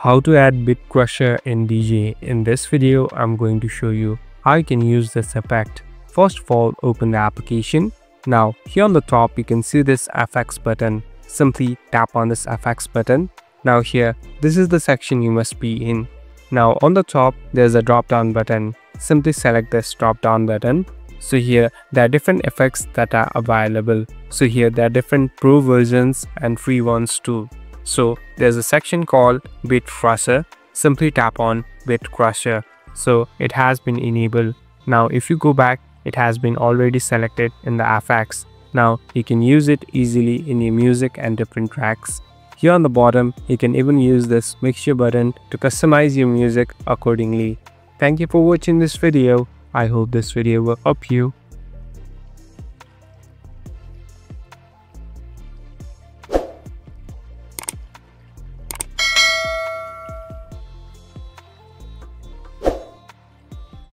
How to add bitcrusher in Djay. In this video, I'm going to show you how you can use this effect. First of all, open the application. Now, here on the top, you can see this FX button. Simply tap on this FX button. Now here, this is the section you must be in. Now on the top, there's a drop down button. Simply select this drop down button. So here, there are different effects that are available. So here, there are different pro versions and free ones too. So there's a section called bitcrusher. Simply tap on bitcrusher. So it has been enabled. Now if you go back, it has been already selected in the FX. Now you can use it easily in your music and different tracks. Here on the bottom, you can even use this mixture button to customize your music accordingly. Thank you for watching this video. I hope this video will help you.